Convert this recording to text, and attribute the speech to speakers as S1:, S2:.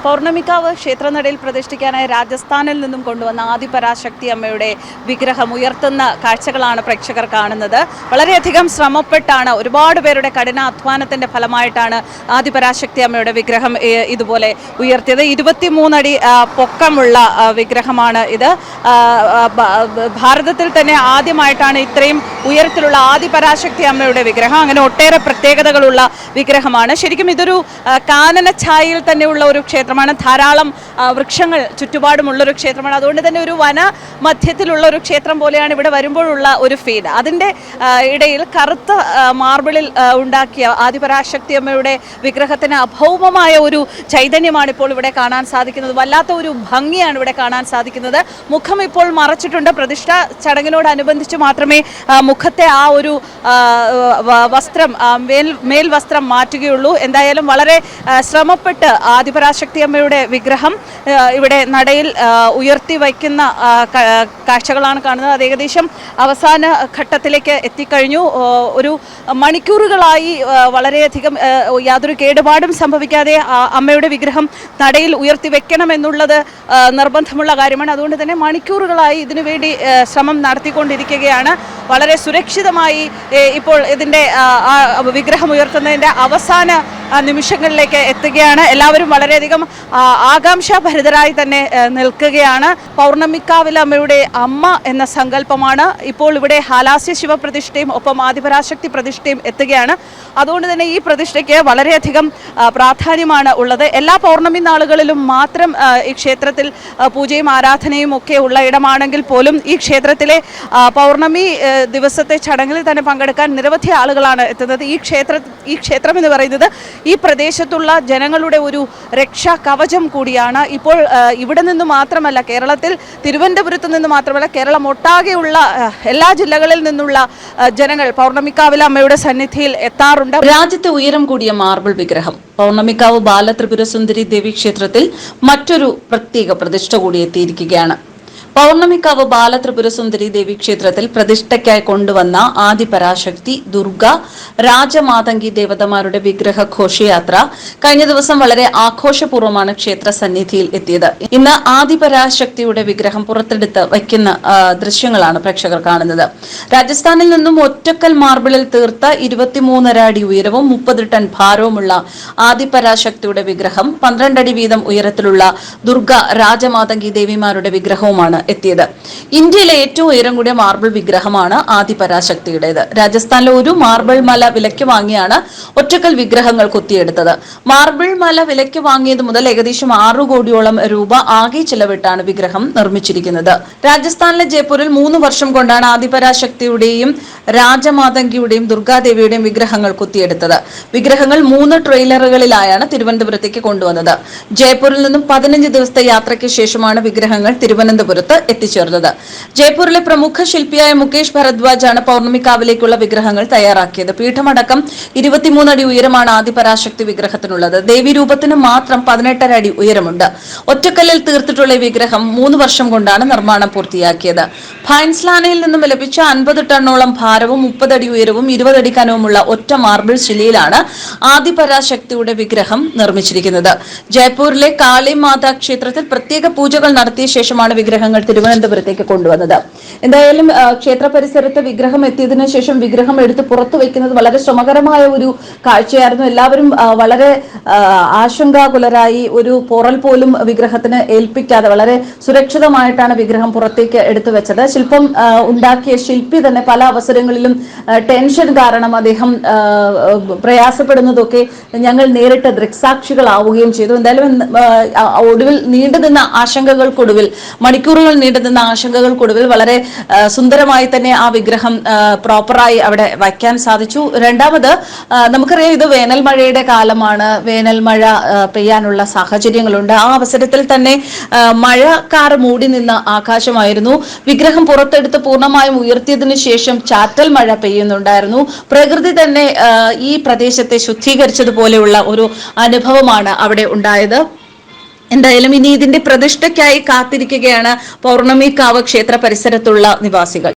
S1: പൗർണമിക്കാവ് ക്ഷേത്രനടയിൽ പ്രതിഷ്ഠിക്കാനായി രാജസ്ഥാനിൽ നിന്നും കൊണ്ടുവന്ന ആദിപരാശക്തി അമ്മയുടെ വിഗ്രഹം ഉയർത്തുന്ന കാഴ്ചകളാണ് പ്രേക്ഷകർ കാണുന്നത്. വളരെയധികം ശ്രമപ്പെട്ടാണ്, ഒരുപാട് പേരുടെ കഠിനാധ്വാനത്തിൻ്റെ ഫലമായിട്ടാണ് ആദിപരാശക്തി അമ്മയുടെ വിഗ്രഹം ഇതുപോലെ ഉയർത്തിയത്. 23 അടി പൊക്കമുള്ള വിഗ്രഹമാണ് ഇത്. ഭാരതത്തിൽ തന്നെ ആദ്യമായിട്ടാണ് ഇത്രയും ഉയരത്തിലുള്ള ആദിപരാശക്തി അമ്മയുടെ വിഗ്രഹം. അങ്ങനെ ഒട്ടേറെ പ്രത്യേകതകളുള്ള വിഗ്രഹമാണ്. ശരിക്കും ഇതൊരു കാനന ഛായയിൽ തന്നെയുള്ള ഒരു ക്ഷേത്രമാണ്. ധാരാളം വൃക്ഷങ്ങൾ ചുറ്റുപാടുമുള്ളൊരു ക്ഷേത്രമാണ്. അതുകൊണ്ട് തന്നെ ഒരു വന മധ്യത്തിലുള്ള ഒരു ക്ഷേത്രം പോലെയാണ് ഇവിടെ വരുമ്പോഴുള്ള ഒരു ഫീൽ. അതിൻ്റെ ഇടയിൽ കറുത്ത മാർബിളിൽ ഉണ്ടാക്കിയ ആദിപരാശക്തി അമ്മയുടെ വിഗ്രഹത്തിന് അഭൗമമായ ഒരു ചൈതന്യമാണ് ഇപ്പോൾ ഇവിടെ കാണാൻ സാധിക്കുന്നത്. വല്ലാത്ത ഒരു ഭംഗിയാണ് ഇവിടെ കാണാൻ സാധിക്കുന്നത്. മുഖം ഇപ്പോൾ മറച്ചിട്ടുണ്ട്. പ്രതിഷ്ഠാ ചടങ്ങിനോടനുബന്ധിച്ച് മാത്രമേ മുഖത്തെ ആ ഒരു വസ്ത്രം മേൽവസ്ത്രം മാറ്റുകയുള്ളൂ. എന്തായാലും വളരെ ശ്രമപ്പെട്ട് ആദിപരാശക്തി അമ്മയുടെ വിഗ്രഹം ഇവിടെ നടയിൽ ഉയർത്തി വയ്ക്കുന്ന കാഴ്ചകളാണ് കാണുന്നത്. അത് ഏകദേശം അവസാന ഘട്ടത്തിലേക്ക് എത്തിക്കഴിഞ്ഞു. ഒരു മണിക്കൂറുകളായി വളരെയധികം യാതൊരു കേടുപാടും സംഭവിക്കാതെ അമ്മയുടെ വിഗ്രഹം നടയിൽ ഉയർത്തി വെക്കണമെന്നുള്ളത് നിർബന്ധമുള്ള കാര്യമാണ്. അതുകൊണ്ട് തന്നെ മണിക്കൂറുകളായി ഇതിനുവേണ്ടി ശ്രമം നടത്തിക്കൊണ്ടിരിക്കുകയാണ്. വളരെ സുരക്ഷിതമായി ഇപ്പോൾ ഇതിൻ്റെ വിഗ്രഹം ഉയർത്തുന്നതിൻ്റെ അവസാന നിമിഷങ്ങളിലേക്ക് എത്തുകയാണ്. എല്ലാവരും വളരെയധികം ആകാംക്ഷാഭരിതരായി തന്നെ നിൽക്കുകയാണ്. പൗർണമിക്കാവിലെ അമ്മയുടെ അമ്മ എന്ന സങ്കല്പമാണ് ഇപ്പോൾ ഇവിടെ ഹാലാസ്യ ശിവപ്രതിഷ്ഠയും ഒപ്പം ആദിപരാശക്തി പ്രതിഷ്ഠയും എത്തുകയാണ്. അതുകൊണ്ട് തന്നെ ഈ പ്രതിഷ്ഠയ്ക്ക് വളരെയധികം പ്രാധാന്യമാണ് ഉള്ളത്. എല്ലാ പൗർണമി നാളുകളിലും മാത്രം ഈ ക്ഷേത്രത്തിൽ പൂജയും ആരാധനയും ഒക്കെ ഉള്ള ഇടമാണെങ്കിൽ പോലും ഈ ക്ഷേത്രത്തിലെ പൗർണമി ദിവസത്തെ ചടങ്ങിൽ തന്നെ പങ്കെടുക്കാൻ നിരവധി ആളുകളാണ് എത്തുന്നത്. ഈ ക്ഷേത്രം എന്ന് പറയുന്നത് ഈ പ്രദേശത്തുള്ള ജനങ്ങളുടെ ഒരു രക്ഷാ കവചം കൂടിയാണ്. ഇപ്പോൾ ഇവിടെ നിന്ന് മാത്രമല്ല, കേരളത്തിൽ തിരുവനന്തപുരത്ത് നിന്ന് മാത്രമല്ല, കേരളം ഒട്ടാകെയുള്ള എല്ലാ ജില്ലകളിൽ നിന്നുള്ള ജനങ്ങൾ പൗർണമിക്കാവിലെ അമ്മയുടെ സന്നിധിയിൽ എത്താറുണ്ട്. രാജ്യത്തെ ഉയരം കൂടിയ മാർബിൾ വിഗ്രഹം പൗർണമിക്കാവ് ബാലത്രിപുരസുന്ദരി ദേവി ക്ഷേത്രത്തിൽ മറ്റൊരു പ്രത്യേക പ്രതിഷ്ഠ കൂടി എത്തിയിരിക്കുകയാണ്. പൗർണമിക്കാവ് ബാലത്രിപുരസുന്ദരി ദേവി ക്ഷേത്രത്തിൽ പ്രതിഷ്ഠയ്ക്കായി കൊണ്ടുവന്ന ആദിപരാശക്തി, ദുർഗ, രാജമാതങ്കി ദേവതമാരുടെ വിഗ്രഹ ഘോഷയാത്ര കഴിഞ്ഞ ദിവസം വളരെ ആഘോഷപൂർവ്വമാണ് ക്ഷേത്ര സന്നിധിയിൽ എത്തിയത്. ഇന്ന് ആദിപരാശക്തിയുടെ വിഗ്രഹം പുറത്തെടുത്ത് വയ്ക്കുന്ന ദൃശ്യങ്ങളാണ് പ്രേക്ഷകർ കാണുന്നത്. രാജസ്ഥാനിൽ നിന്നും ഒറ്റക്കൽ മാർബിളിൽ തീർത്ത 23 അടി ഉയരവും 30 ടൺ ഭാരവുമുള്ള ആദിപരാശക്തിയുടെ വിഗ്രഹം, 12 അടി വീതം ഉയരത്തിലുള്ള ദുർഗ, രാജമാതങ്കി ദേവിമാരുടെ വിഗ്രഹവുമാണ് എത്തിയത്. ഇന്ത്യയിലെ ഏറ്റവും ഉയരം കൂടിയ മാർബിൾ വിഗ്രഹമാണ് ആദിപരാശക്തിയുടേത്. രാജസ്ഥാനിലെ ഒരു മാർബിൾ മല വിലയ്ക്ക് വാങ്ങിയാണ് ഒറ്റക്കൽ വിഗ്രഹങ്ങൾ കൊത്തിയെടുത്തത്. മാർബിൾ മല വിലയ്ക്ക് വാങ്ങിയത് മുതൽ ഏകദേശം 6 കോടിയോളം രൂപ ആകെ ചിലവിട്ടാണ് വിഗ്രഹം നിർമ്മിച്ചിരിക്കുന്നത്. രാജസ്ഥാനിലെ ജയ്പൂരിൽ 3 വർഷം കൊണ്ടാണ് ആദിപരാശക്തിയുടെയും രാജമാതങ്കിയുടെയും ദുർഗാദേവിയുടെയും വിഗ്രഹങ്ങൾ കൊത്തിയെടുത്തത്. വിഗ്രഹങ്ങൾ 3 ട്രെയിലറുകളിലായാണ് തിരുവനന്തപുരത്തേക്ക് കൊണ്ടുവന്നത്. ജയ്പൂരിൽ നിന്നും 15 ദിവസത്തെ യാത്രയ്ക്ക് ശേഷമാണ് വിഗ്രഹങ്ങൾ തിരുവനന്തപുരത്ത് എത്തിച്ചേർന്നത്. ജയ്പൂരിലെ പ്രമുഖ ശില്പിയായ മുകേഷ് ഭരദ്വാജാണ് പൗർണമിക്കാവിലേക്കുള്ള വിഗ്രഹങ്ങൾ തയ്യാറാക്കിയത്. പീഠമടക്കം 23 അടി ഉയരമാണ് ആദിപരാശക്തി വിഗ്രഹത്തിനുള്ളത്. ദേവീരൂപത്തിന് മാത്രം 18 അടി ഉയരമുണ്ട്. ഒറ്റക്കല്ലിൽ തീർത്തിട്ടുള്ള ഈ വിഗ്രഹം 3 വർഷം കൊണ്ടാണ് നിർമ്മാണം പൂർത്തിയാക്കിയത്. ഭൈൻസ്ലാനയിൽ നിന്നും ലഭിച്ച 50 ടണ്ണോളം ഭാരവും 30 അടി ഉയരവും 20 അടി കനവുമുള്ള ഒറ്റ മാർബിൾ ശിലയിലാണ് ആദിപരാശക്തിയുടെ വിഗ്രഹം നിർമ്മിച്ചിരിക്കുന്നത്. ജയ്പൂരിലെ കാളി മാതാ ക്ഷേത്രത്തിൽ പ്രത്യേക പൂജകൾ നടത്തിയ ശേഷമാണ് വിഗ്രഹങ്ങൾ തിരുവനന്തപുരത്തേക്ക് കൊണ്ടുവന്നത്. എന്തായാലും ക്ഷേത്ര പരിസരത്ത് വിഗ്രഹം എത്തിയതിനു ശേഷം വിഗ്രഹം എടുത്ത് പുറത്തു വയ്ക്കുന്നത് വളരെ ശ്രമകരമായ ഒരു കാഴ്ചയായിരുന്നു. എല്ലാവരും വളരെ ആശങ്കാകുലരായി. ഒരു പോറൽ പോലും വിഗ്രഹത്തിന് ഏൽപ്പിക്കാതെ വളരെ സുരക്ഷിതമായിട്ടാണ് വിഗ്രഹം പുറത്തേക്ക് എടുത്തു വെച്ചത്. ശില്പം ഉണ്ടാക്കിയ ശില്പി തന്നെ പല അവസരങ്ങളിലും ടെൻഷൻ കാരണം അദ്ദേഹം പ്രയാസപ്പെടുന്നതൊക്കെ ഞങ്ങൾ നേരിട്ട് ദൃക്സാക്ഷികളാവുകയും ചെയ്തു. എന്തായാലും ഒടുവിൽ നീണ്ടുനിന്ന ആശങ്കകൾക്കൊടുവിൽ, മണിക്കൂറുകൾ നീണ്ടുനിന്ന ആശങ്കകൾക്കൊടുവിൽ വളരെ സുന്ദരമായി തന്നെ ആ വിഗ്രഹം പ്രോപ്പറായി അവിടെ വയ്ക്കാൻ സാധിച്ചു. രണ്ടാമത് നമുക്കറിയാം, ഇത് വേനൽ മഴയുടെ കാലമാണ്. വേനൽ മഴ പെയ്യാനുള്ള സാഹചര്യങ്ങളുണ്ട്. ആ അവസരത്തിൽ തന്നെ മഴക്കാർ മൂടി നിന്ന ആകാശമായിരുന്നു. വിഗ്രഹം പുറത്തെടുത്ത് പൂർണ്ണമായും ഉയർത്തിയതിനു ശേഷം ചാറ്റൽ മഴ പെയ്യുന്നുണ്ടായിരുന്നു. പ്രകൃതി തന്നെ ഈ പ്രദേശത്തെ ശുദ്ധീകരിച്ചതുപോലെയുള്ള ഒരു അനുഭവമാണ് അവിടെ ഉണ്ടായത്. എന്തായാലും ഇനി ഇതിന്റെ പ്രതിഷ്ഠയ്ക്കായി കാത്തിരിക്കുകയാണ് പൗർണമിക്കാവ് ക്ഷേത്ര പരിസരത്തുള്ള നിവാസികൾ.